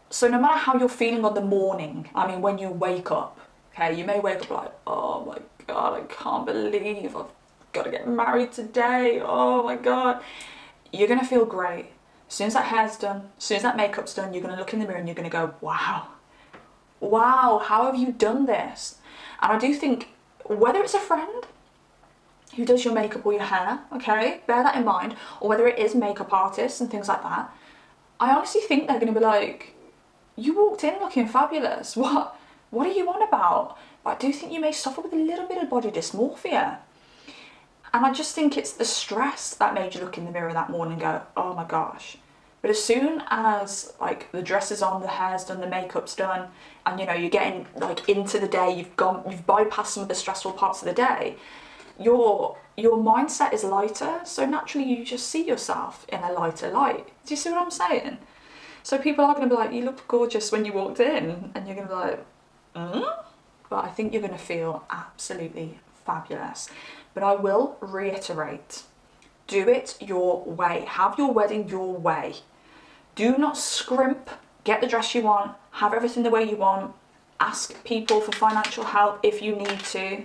So no matter how you're feeling on the morning, I mean, when you wake up, okay, you may wake up like, oh my God, I can't believe I've got to get married today. Oh my God. You're going to feel great. As soon as that hair's done, as soon as that makeup's done, you're going to look in the mirror and you're going to go, wow, how have you done this? And I do think, whether it's a friend who does your makeup or your hair, okay, bear that in mind, or whether it is makeup artists and things like that, I honestly think they're going to be like, you walked in looking fabulous, what are you on about? But I do think you may suffer with a little bit of body dysmorphia. And I just think it's the stress that made you look in the mirror that morning and go, oh my gosh. But as soon as like the dress is on, the hair's done, the makeup's done, and you know, you're getting like into the day, you've bypassed some of the stressful parts of the day, your mindset is lighter, so naturally you just see yourself in a lighter light. Do you see what I'm saying? So people are going to be like, you look gorgeous when you walked in, and you're going to be like, But I think you're going to feel absolutely fabulous. But I will reiterate, do it your way. Have your wedding your way. Do not scrimp. Get the dress you want, have everything the way you want, ask people for financial help if you need to.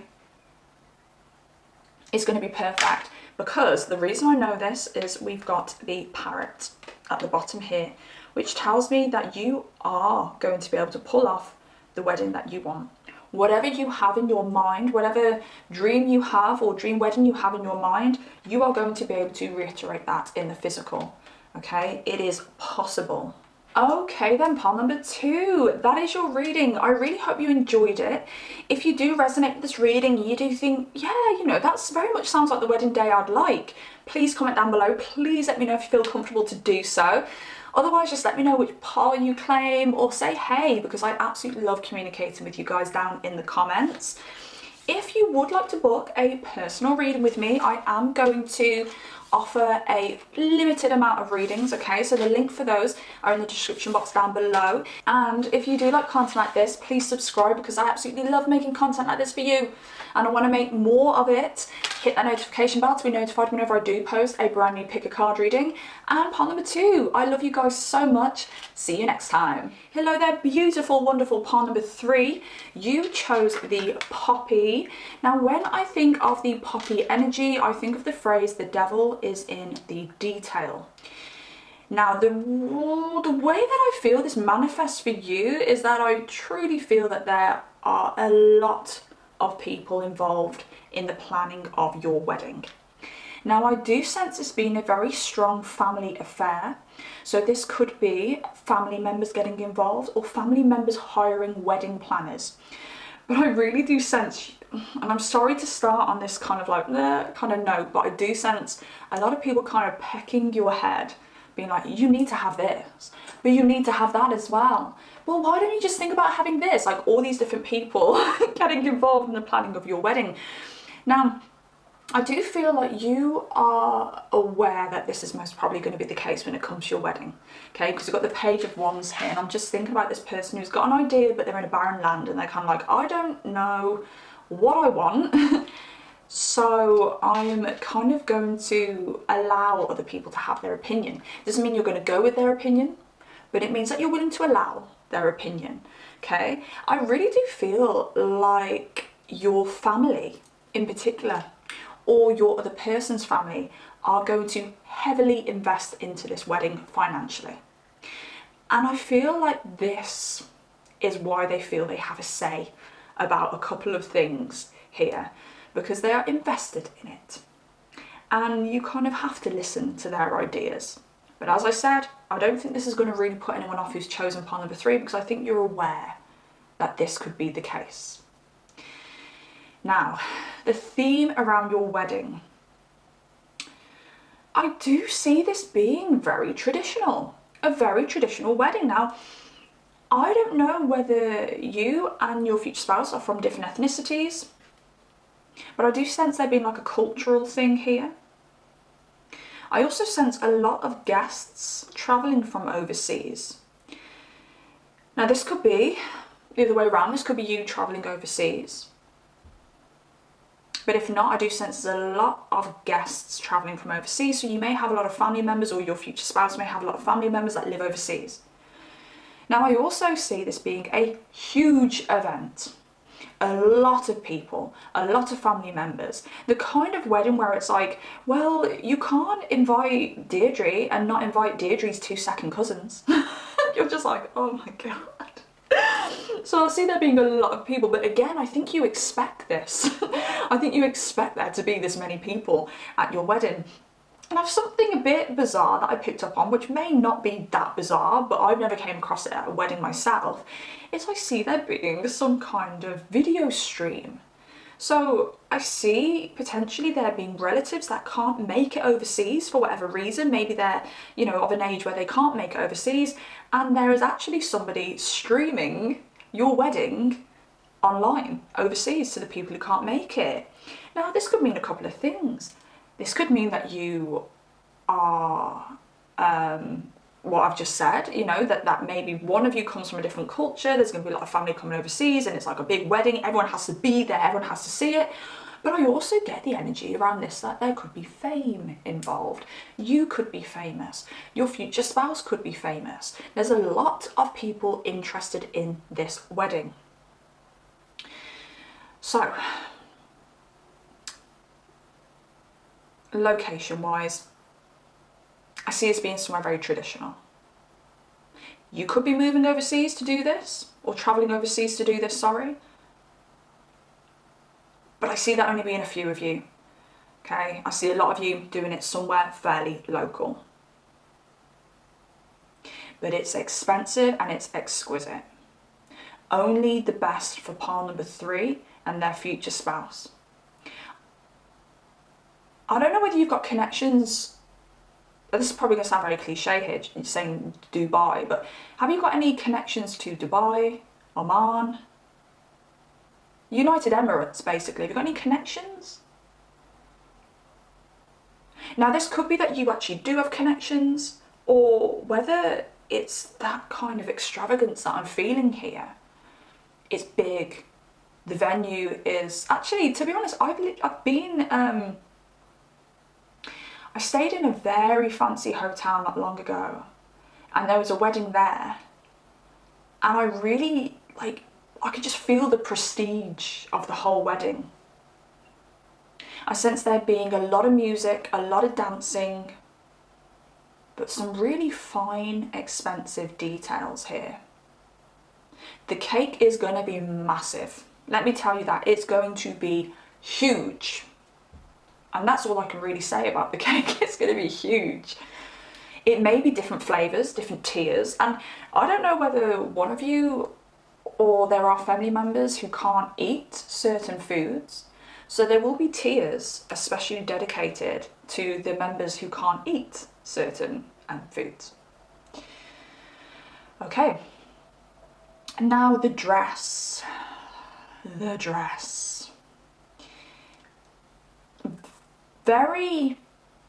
It's going to be perfect, because the reason I know this is we've got the parrot at the bottom here, which tells me that you are going to be able to pull off the wedding that you want. Whatever you have in your mind, whatever dream you have or dream wedding you have in your mind, you are going to be able to reiterate that in the physical. Okay, it is possible. Okay then, pile number 2, that is your reading. I really hope you enjoyed it. If you do resonate with this reading, you do think, yeah, you know, that's very much sounds like the wedding day I'd like, please comment down below. Please let me know if you feel comfortable to do so. Otherwise, just let me know which pile you claim, or say hey, because I absolutely love communicating with you guys down in the comments. If you would like to book a personal reading with me, I am going to offer a limited amount of readings, okay? So the link for those are in the description box down below. And if you do like content like this, please subscribe, because I absolutely love making content like this for you. And I want to make more of it. Hit that notification bell to be notified whenever I do post a brand new pick a card reading. And pile number 2, I love you guys so much. See you next time. Hello there, beautiful, wonderful pile number 3. You chose the poppy. Now, when I think of the poppy energy, I think of the phrase, the devil is in the detail. Now, the way that I feel this manifests for you is that I truly feel that there are a lot of people involved in the planning of your wedding. Now, I do sense this being a very strong family affair. So this could be family members getting involved, or family members hiring wedding planners. But I really do sense, and I'm sorry to start on this kind of like kind of note, but I do sense a lot of people kind of pecking your head, being like, you need to have this, but you need to have that as well. Well, why don't you just think about having this? Like, all these different people getting involved in the planning of your wedding. Now, I do feel like you are aware that this is most probably going to be the case when it comes to your wedding, okay? Because you've got the Page of Wands here, and I'm just thinking about this person who's got an idea, but they're in a barren land, and they're kind of like, I don't know what I want, so I'm kind of going to allow other people to have their opinion. Doesn't mean you're going to go with their opinion, but it means that you're willing to allow their opinion, okay? I really do feel like your family in particular, or your other person's family, are going to heavily invest into this wedding financially. And I feel like this is why they feel they have a say about a couple of things here, because they are invested in it. And you kind of have to listen to their ideas. But as I said, I don't think this is going to really put anyone off who's chosen pile number 3, because I think you're aware that this could be the case. Now, the theme around your wedding, I do see this being very traditional, a very traditional wedding. Now, I don't know whether you and your future spouse are from different ethnicities, but I do sense there being like a cultural thing here. I also sense a lot of guests travelling from overseas. Now, this could be the other way around. This could be you travelling overseas. But if not, I do sense there's a lot of guests travelling from overseas. So you may have a lot of family members, or your future spouse may have a lot of family members that live overseas. Now, I also see this being a huge event. A lot of people, a lot of family members. The kind of wedding where it's like, well, you can't invite Deirdre and not invite Deirdre's 2 second cousins. You're just like, oh my God. So I see there being a lot of people, but again, I think you expect this. I think you expect there to be this many people at your wedding. And I have something a bit bizarre that I picked up on, which may not be that bizarre, but I've never came across it at a wedding myself, is I see there being some kind of video stream. So I see potentially there being relatives that can't make it overseas for whatever reason. Maybe they're, you know, of an age where they can't make it overseas, and there is actually somebody streaming your wedding online overseas to the people who can't make it. Now, this could mean a couple of things. This could mean that you are what I've just said, you know, that maybe one of you comes from a different culture, there's going to be a lot of family coming overseas, and it's like a big wedding, everyone has to be there, everyone has to see it. But I also get the energy around this that there could be fame involved. You could be famous. Your future spouse could be famous. There's a lot of people interested in this wedding. So, location-wise, I see this being somewhere very traditional. You could be moving overseas to do this, or travelling overseas to do this, sorry. But I see that only being a few of you, okay? I see a lot of you doing it somewhere fairly local. But it's expensive and it's exquisite. Only the best for pile number 3 and their future spouse. I don't know whether you've got connections. This is probably going to sound very cliche here, saying Dubai, but have you got any connections to Dubai, Oman, United Emirates, basically? Have you got any connections? Now, this could be that you actually do have connections, or whether it's that kind of extravagance that I'm feeling here. It's big. The venue is... Actually, to be honest, I've been... I stayed in a very fancy hotel not long ago, and there was a wedding there, and I really, I could just feel the prestige of the whole wedding. I sense there being a lot of music, a lot of dancing, but some really fine, expensive details here. The cake is going to be massive. Let me tell you that. It's going to be huge. And that's all I can really say about the cake. It's going to be huge. It may be different flavours, different tiers. And I don't know whether one of you or there are family members who can't eat certain foods. So there will be tiers especially dedicated to the members who can't eat certain foods. Okay. Now the dress. The dress. Very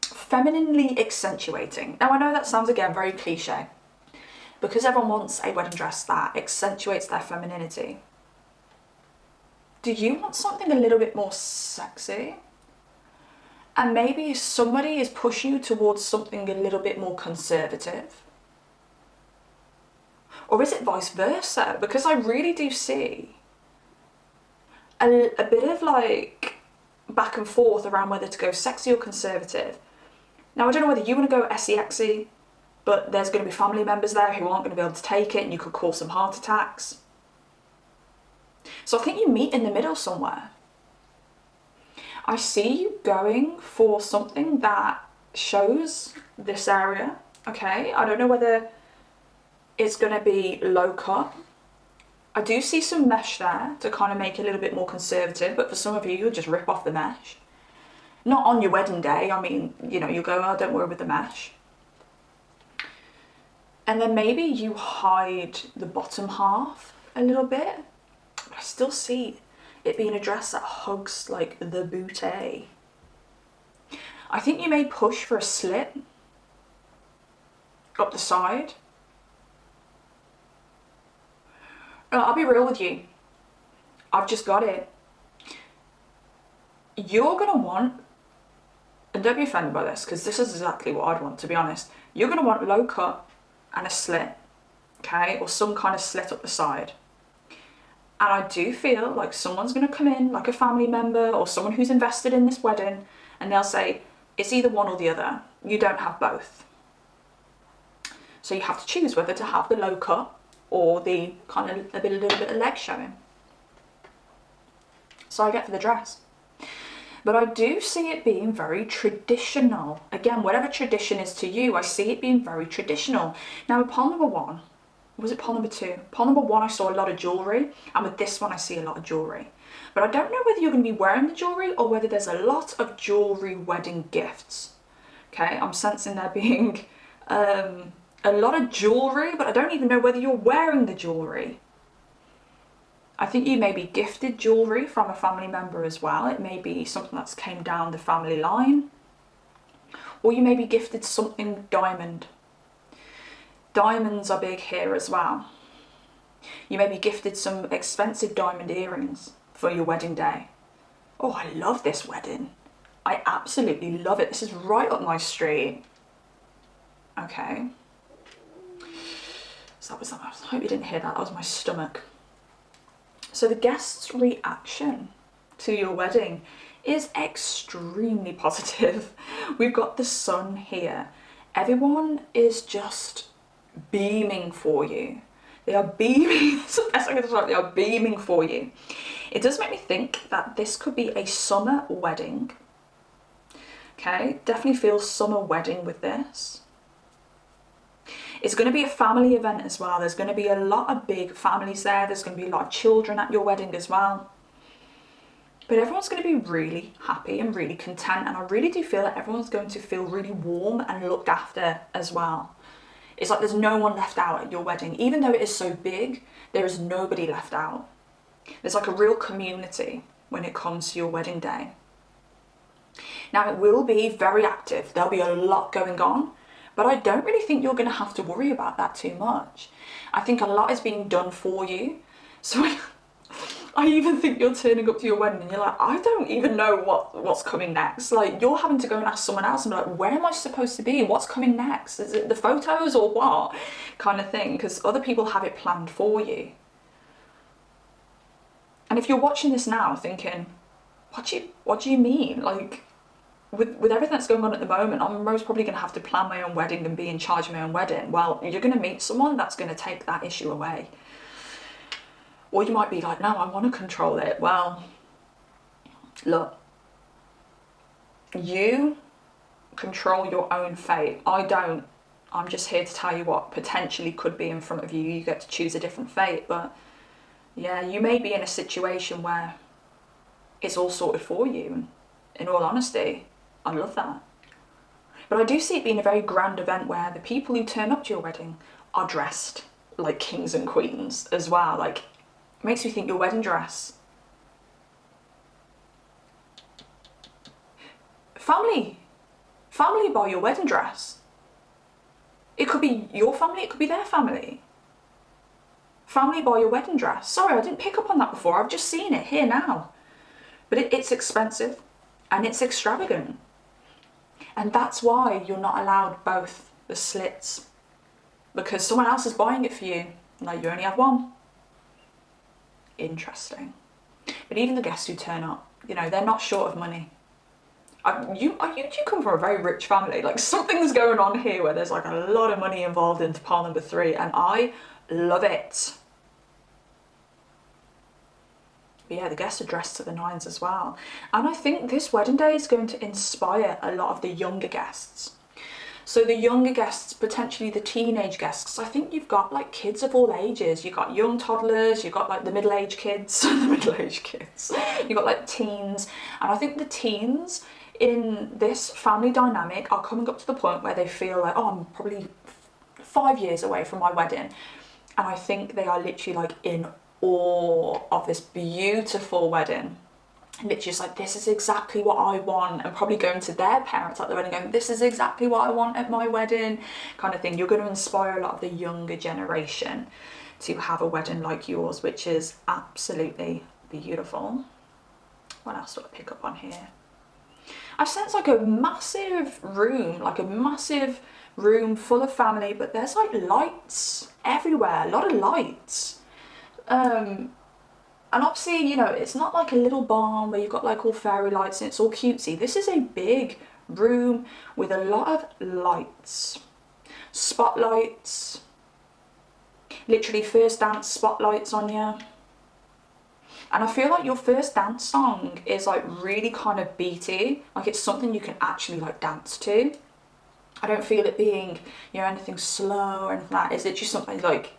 femininely accentuating. Now I know that sounds again very cliche, because everyone wants a wedding dress that accentuates their femininity. Do you want something a little bit more sexy? And maybe somebody is pushing you towards something a little bit more conservative? Or is it vice versa? Because I really do see a bit of back and forth around whether to go sexy or conservative. Now, I don't know whether you want to go SEXy, but there's going to be family members there who aren't going to be able to take it, and you could cause some heart attacks. So I think you meet in the middle somewhere. I see you going for something that shows this area, okay? I don't know whether it's going to be low cut. I do see some mesh there to kind of make it a little bit more conservative, but for some of you, you'll just rip off the mesh. Not on your wedding day. I mean, you know, you'll go, oh, don't worry with the mesh. And then maybe you hide the bottom half a little bit. But I still see it being a dress that hugs the bootay. I think you may push for a slit up the side. I'll be real with you. I've just got it. You're going to want, and don't be offended by this, because this is exactly what I'd want, to be honest. You're going to want low cut and a slit, okay? Or some kind of slit up the side. And I do feel like someone's going to come in, like a family member or someone who's invested in this wedding, and they'll say, it's either one or the other. You don't have both. So you have to choose whether to have the low cut or the kind of a little bit of leg showing. So I get for the dress. But I do see it being very traditional. Again, whatever tradition is to you, I see it being very traditional. Now with pile number 1, was it pile number 2? Pile number 1 I saw a lot of jewellery, and with this one I see a lot of jewellery. But I don't know whether you're going to be wearing the jewellery or whether there's a lot of jewellery wedding gifts. Okay, I'm sensing there being a lot of jewellery, but I don't even know whether you're wearing the jewellery. I think you may be gifted jewellery from a family member as well. It may be something that's came down the family line. Or you may be gifted something diamond. Diamonds are big here as well. You may be gifted some expensive diamond earrings for your wedding day. Oh, I love this wedding. I absolutely love it. This is right up my street. Okay. So that was, I hope you didn't hear that. That was my stomach. So the guest's reaction to your wedding is extremely positive. We've got the sun here. Everyone is just beaming for you. They are beaming. That's the best I can describe. They are beaming for you. It does make me think that this could be a summer wedding. Okay, definitely feels summer wedding with this. It's going to be a family event as well. There's going to be a lot of big families there. There's going to be a lot of children at your wedding as well. But everyone's going to be really happy and really content. And I really do feel that everyone's going to feel really warm and looked after as well. It's like there's no one left out at your wedding. Even though it is so big, there is nobody left out. There's like a real community when it comes to your wedding day. Now, it will be very active. There'll be a lot going on, but I don't really think you're going to have to worry about that too much. I think a lot is being done for you. So I even think you're turning up to your wedding and you're like, I don't even know what's coming next. Like, you're having to go and ask someone else and be like, where am I supposed to be? What's coming next? Is it the photos or what? Kind of thing, because other people have it planned for you. And if you're watching this now thinking, what do you mean? Like, with everything that's going on at the moment, I'm most probably going to have to plan my own wedding and be in charge of my own wedding. Well, you're going to meet someone that's going to take that issue away. Or you might be like, no, I want to control it. Well, look, you control your own fate. I don't. I'm just here to tell you what potentially could be in front of you. You get to choose a different fate. But yeah, you may be in a situation where it's all sorted for you. And in all honesty, I love that. But I do see it being a very grand event where the people who turn up to your wedding are dressed like kings and queens as well. Like, it makes me think your wedding dress. Family buy your wedding dress. It could be your family, it could be their family. Family buy your wedding dress. Sorry, I didn't pick up on that before. I've just seen it here now. But it's expensive and it's extravagant. And that's why you're not allowed both the slits. Because someone else is buying it for you. Like, you only have one. Interesting. But even the guests who turn up, you know, they're not short of money. You come from a very rich family. Like, something's going on here where there's like a lot of money involved into pile number 3, and I love it. But yeah, the guests are dressed to the nines as well. And I think this wedding day is going to inspire a lot of the younger guests. So the younger guests, potentially the teenage guests, I think you've got like kids of all ages. You've got young toddlers, you've got like the middle-aged kids, you've got like teens. And I think the teens in this family dynamic are coming up to the point where they feel like, oh, I'm probably 5 years away from my wedding. And I think they are literally like in awe of this beautiful wedding. Literally just like, this is exactly what I want, and probably going to their parents at the wedding going, this is exactly what I want at my wedding, kind of thing. You're going to inspire a lot of the younger generation to have a wedding like yours, which is absolutely beautiful. What else do I pick up on here? I sense like a massive room full of family, but there's like lights everywhere, a lot of lights. And obviously, you know, it's not like a little barn where you've got like all fairy lights and it's all cutesy. This is a big room with a lot of lights, spotlights, literally first dance spotlights on you. And I feel like your first dance song is like really kind of beaty, like it's something you can actually like dance to. I don't feel it being, you know, anything slow or anything like that. It's literally something like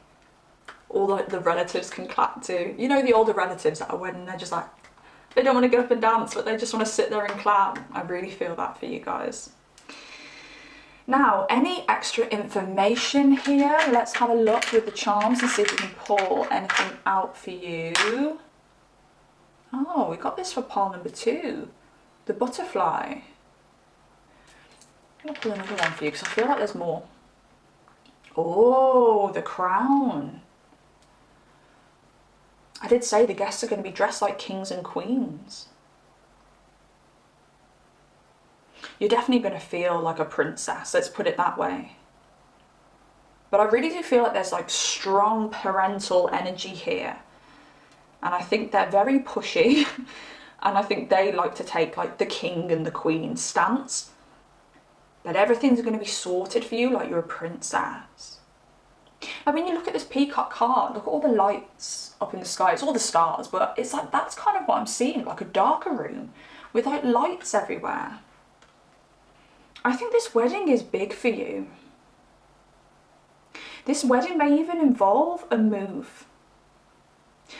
all like the relatives can clap to. You know, the older relatives at a wedding, they're just like, they don't want to get up and dance, but they just want to sit there and clap. I really feel that for you guys. Now, any extra information here? Let's have a look with the charms and see if we can pull anything out for you. Oh, we got this for pile number 2, the butterfly. I'm gonna pull another one for you because I feel like there's more. Oh, the crown. I did say the guests are going to be dressed like kings and queens. you're definitely going to feel like a princess, let's put it that way. But I really do feel like there's like strong parental energy here. And I think they're very pushy. And I think they like to take like the king and the queen stance. But everything's going to be sorted for you like you're a princess. And when you look at this peacock card, look at all the lights up in the sky. It's all the stars, but it's like, that's kind of what I'm seeing, like a darker room with like lights everywhere. I think this wedding is big for you. This wedding may even involve a move.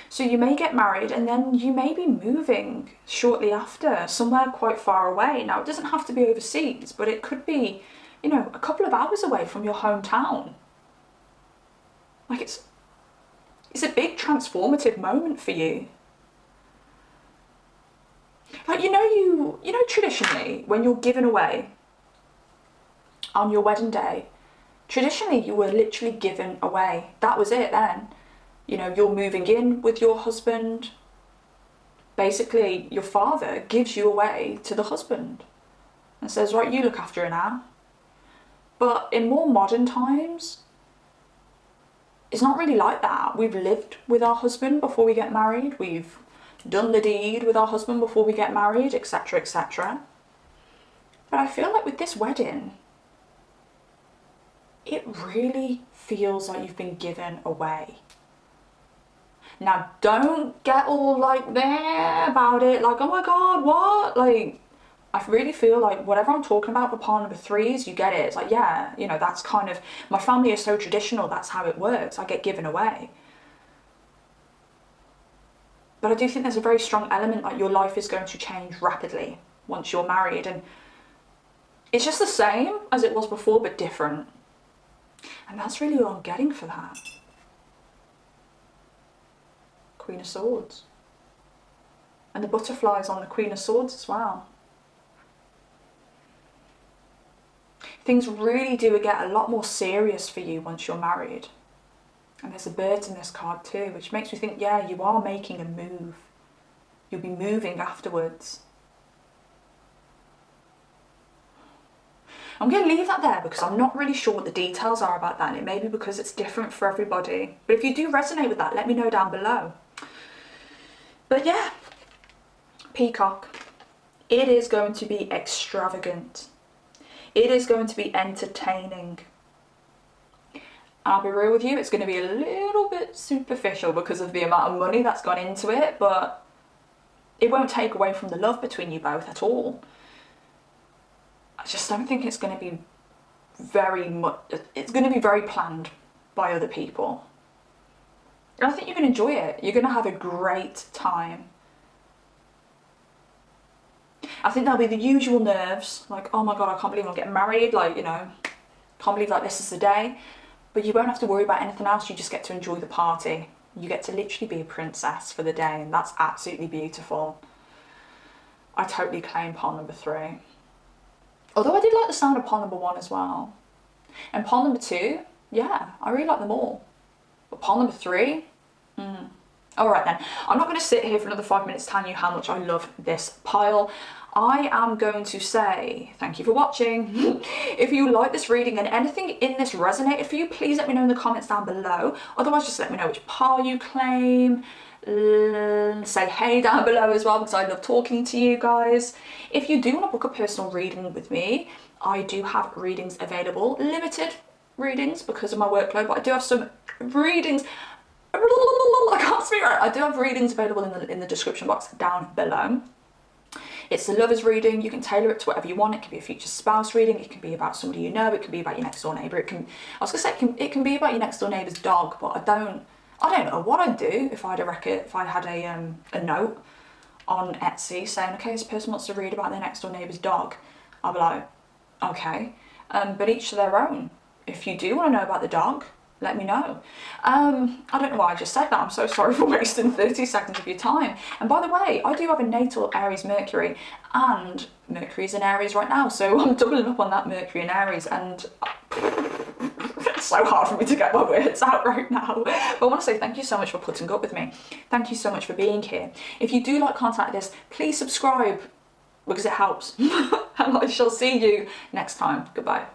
So you may get married and then you may be moving shortly after, somewhere quite far away. Now, it doesn't have to be overseas, but it could be, you know, a couple of hours away from your hometown. Like it's a big transformative moment for you. Like, you know traditionally when you're given away on your wedding day, traditionally you were literally given away. That was it then. You know, you're moving in with your husband. Basically, your father gives you away to the husband and says, right, you look after her now. But in more modern times, it's not really like that. We've lived with our husband before we get married. We've done the deed with our husband before we get married, etc., etc. But I feel like with this wedding, it really feels like you've been given away. Now, don't get all like there about it, like, oh my God, what? Like, I really feel like whatever I'm talking about for part number 3s, you get it. It's like, yeah, you know, that's kind of, my family is so traditional, that's how it works. I get given away. But I do think there's a very strong element like your life is going to change rapidly once you're married. And it's just the same as it was before, but different. And that's really what I'm getting for that. Queen of Swords. And the butterflies on the Queen of Swords as well. Things really do get a lot more serious for you once you're married. And there's the birds in this card too, which makes me think, yeah, you are making a move. You'll be moving afterwards. I'm going to leave that there because I'm not really sure what the details are about that, and it may be because it's different for everybody. But if you do resonate with that, let me know down below. But yeah, Peacock, it is going to be extravagant. It is going to be entertaining. I'll be real with you, it's going to be a little bit superficial because of the amount of money that's gone into it, but it won't take away from the love between you both at all. I just don't think it's going to be very much, it's going to be very planned by other people. And I think you can enjoy it. You're going to have a great time. I think there'll be the usual nerves, like, oh my God, I can't believe I'm getting married, like, you know, can't believe like this is the day. But you won't have to worry about anything else, you just get to enjoy the party. You get to literally be a princess for the day, and that's absolutely beautiful. I totally claim pawn number 3. Although I did like the sound of pawn number 1 as well. And pawn number 2, yeah, I really like them all. But pawn number 3, Alright then, I'm not going to sit here for another 5 minutes telling you how much I love this pile. I am going to say thank you for watching. If you like this reading and anything in this resonated for you, please let me know in the comments down below. Otherwise, just let me know which pile you claim. Say hey down below as well, because I love talking to you guys. If you do want to book a personal reading with me, I do have readings available. Limited readings because of my workload, but I do have some readings. I can't speak right. I do have readings available in the description box down below. It's a lover's reading. You can tailor it to whatever you want. It can be a future spouse reading. It can be about somebody you know. It can be about your next door neighbour. It can be about your next door neighbour's dog. But I don't know what I'd do if I had a note on Etsy saying, okay, this person wants to read about their next door neighbour's dog. I'll be like, okay, but each to their own. If you do want to know about the dog, let me know. I don't know why I just said that. I'm so sorry for wasting 30 seconds of your time. And by the way, I do have a natal Aries Mercury, and Mercury's in Aries right now, so I'm doubling up on that Mercury and Aries, and it's so hard for me to get my words out right now. But I want to say thank you so much for putting up with me. Thank you so much for being here. If you do like content like this, please subscribe because it helps. and I shall see you next time. Goodbye.